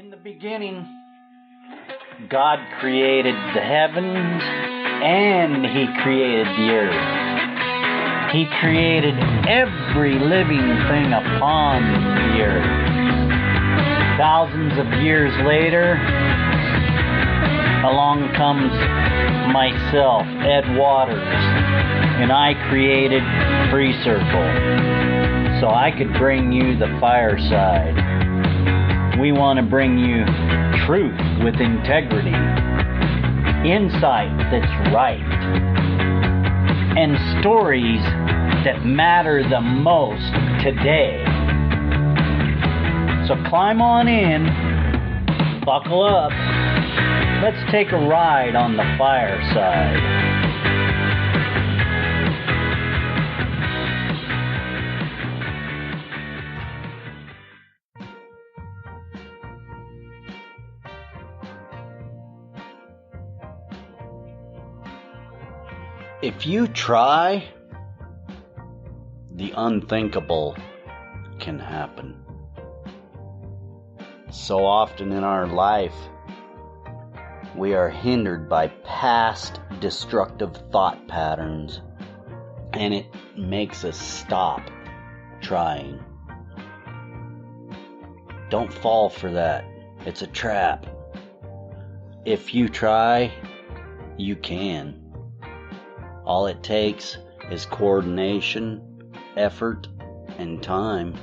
In the beginning, God created the heavens and He created the earth. He created every living thing upon the earth. Thousands of years later, along comes myself, Ed Waters, and I created FreeCircle so I could bring you the fireside. We want to bring you truth with integrity, insight that's right, and stories that matter the most today. So climb on in, buckle up, let's take a ride on the fireside. If you try, the unthinkable can happen. So often in our life, we are hindered by past destructive thought patterns, and it makes us stop trying. Don't fall for that. It's a trap. If you try, you can. All it takes is coordination, effort, and time.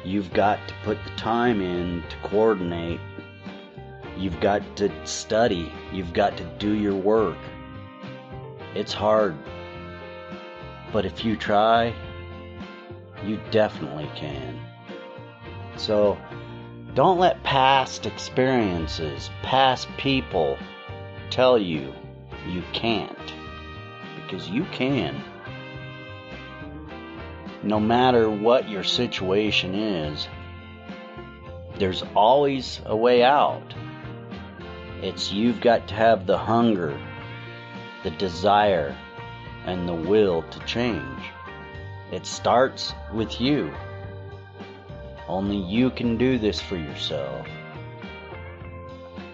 You've got to put the time in to coordinate. You've got to study. You've got to do your work. It's hard. But if you try, you definitely can. So, don't let past experiences, past people tell you you can't. Because you can. No matter what your situation is, there's always a way out. It's you've got to have the hunger, the desire, and the will to change. It starts with you. Only you can do this for yourself.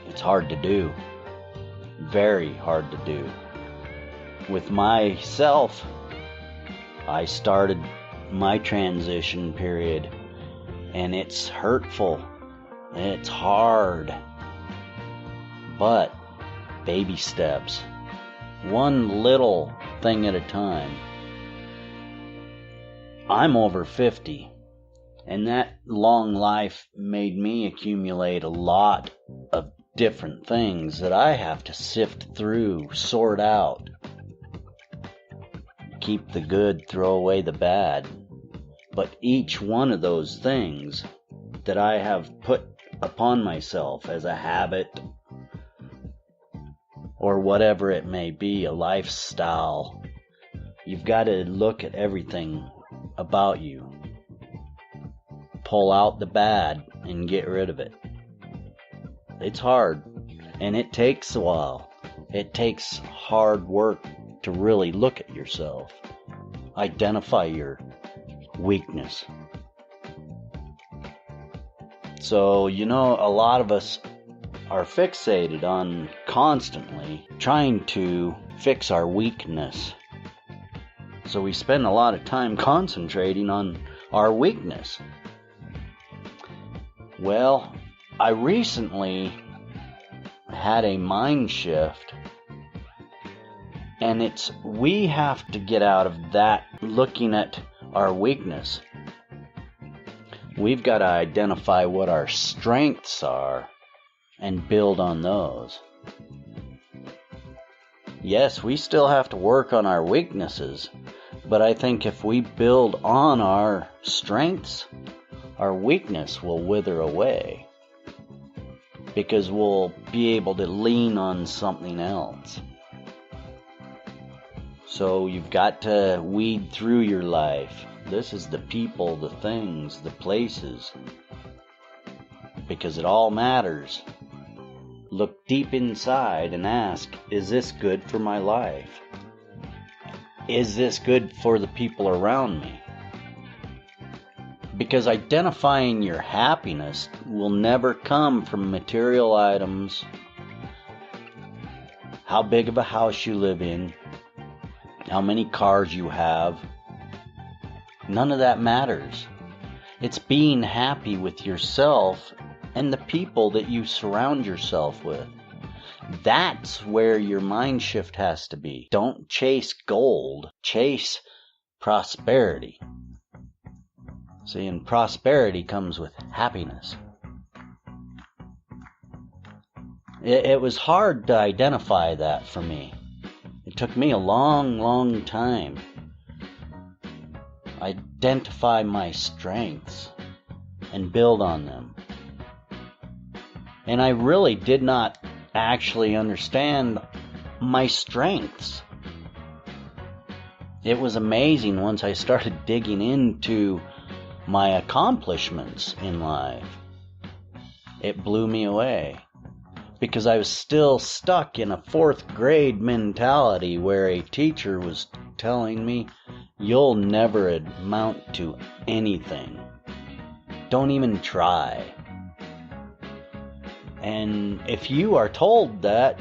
It's hard to do. Very hard to do. With myself, I started my transition period, and it's hurtful, and it's hard, but baby steps, one little thing at a time. I'm over 50, and that long life made me accumulate a lot of different things that I have to sift through, sort out. Keep the good, throw away the bad. But each one of those things that I have put upon myself as a habit, or whatever it may be, a lifestyle, you've got to look at everything about you. Pull out the bad and get rid of it. It's hard, and it takes a while. It takes hard work to really look at yourself, identify your weakness. So, a lot of us are fixated on constantly trying to fix our weakness. So we spend a lot of time concentrating on our weakness. Well, I recently had a mind shift. And we have to get out of that looking at our weakness. We've got to identify what our strengths are and build on those. Yes, we still have to work on our weaknesses, but I think if we build on our strengths, our weakness will wither away, because we'll be able to lean on something else. So you've got to weed through your life. This is the people, the things, the places, because it all matters. Look deep inside and ask, is this good for my life? Is this good for the people around me? Because identifying your happiness will never come from material items, how big of a house you live in, how many cars you have. None of that matters. It's being happy with yourself and the people that you surround yourself with. That's where your mind shift has to be. Don't chase gold, chase prosperity. See, and prosperity comes with happiness. It was hard to identify that for me. It took me a long time. Identify my strengths and build on them. And I really did not actually understand my strengths. It was amazing once I started digging into my accomplishments in life. It blew me away because I was still stuck in a 4th grade mentality where a teacher was telling me, you'll never amount to anything. Don't even try. And if you are told that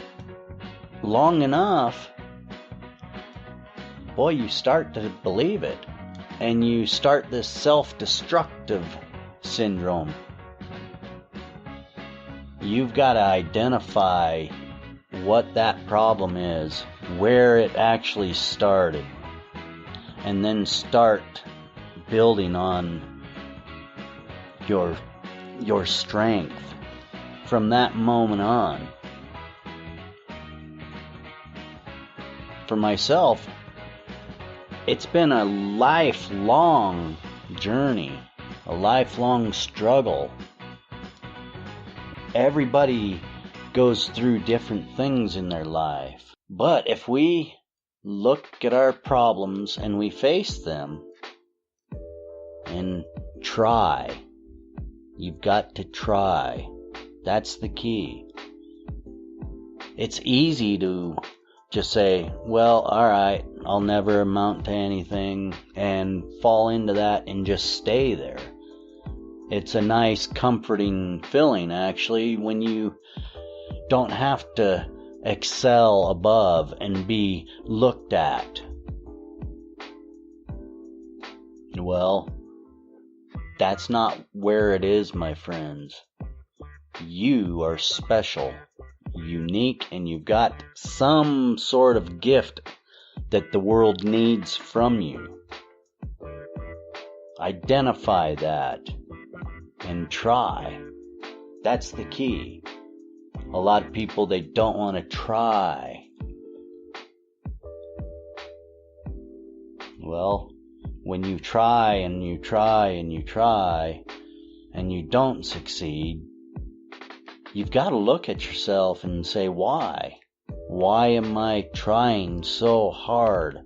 long enough, boy, you start to believe it. And you start this self-destructive syndrome. You've got to identify what that problem is, where it actually started, and then start building on your strength from that moment on. For myself, it's been a lifelong journey, a lifelong struggle. Everybody goes through different things in their life. But if we look at our problems and we face them and try, you've got to try. That's the key. It's easy to just say, well, alright, I'll never amount to anything, and fall into that and just stay there. It's a nice, comforting feeling, actually, when you don't have to excel above and be looked at. Well, that's not where it is, my friends. You are special, unique, and you've got some sort of gift that the world needs from you. Identify that and try. That's the key. A lot of people, they don't want to try. Well, when you try and you try and you try and you don't succeed, you've got to look at yourself and say, why? Why am I trying so hard?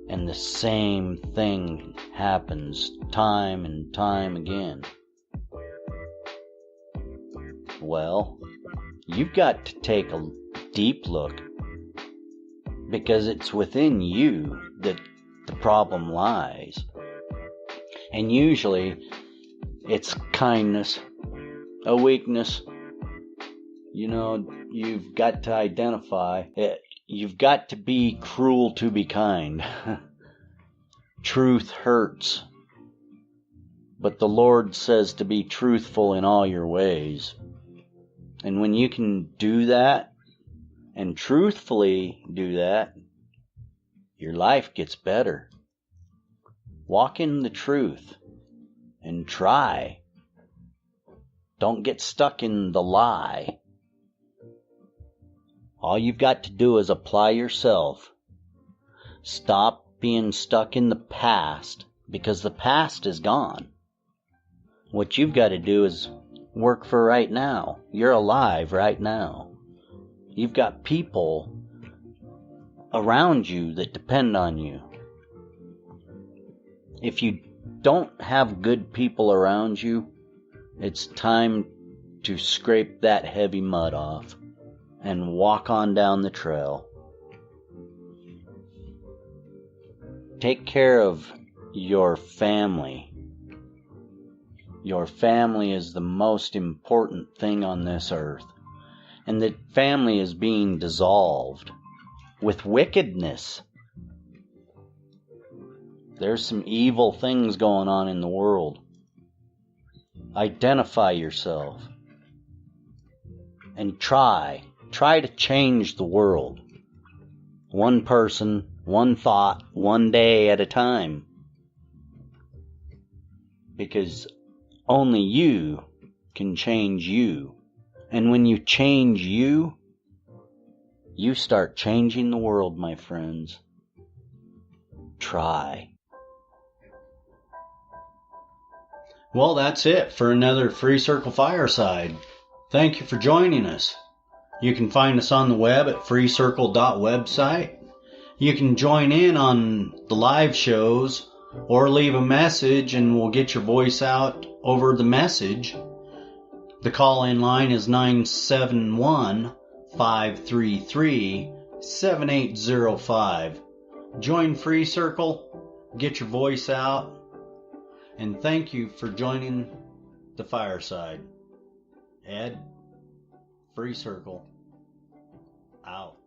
And the same thing happens time and time again. Well, you've got to take a deep look, because it's within you that the problem lies. And usually it's kindness, a weakness. You know, you've got to identify it. You've got to be cruel to be kind. Truth hurts. But the Lord says to be truthful in all your ways. And when you can do that, and truthfully do that, your life gets better. Walk in the truth and try. Don't get stuck in the lie. All you've got to do is apply yourself. Stop being stuck in the past, because the past is gone. What you've got to do is work for right now. You're alive right now. You've got people around you that depend on you. If you don't have good people around you, it's time to scrape that heavy mud off and walk on down the trail. Take care of your family. Your family is the most important thing on this earth. And that family is being dissolved with wickedness. There's some evil things going on in the world. Identify yourself. And try to change the world. One person, one thought, one day at a time. Because only you can change you. And when you change you, you start changing the world, my friends. Try. Well, that's it for another FreeCircle Fireside. Thank you for joining us. You can find us on the web at freecircle.website. You can join in on the live shows or leave a message and we'll get your voice out over the message. The call-in line is 971-533-7805. Join FreeCircle, get your voice out, and thank you for joining the Fireside. Ed, FreeCircle, out.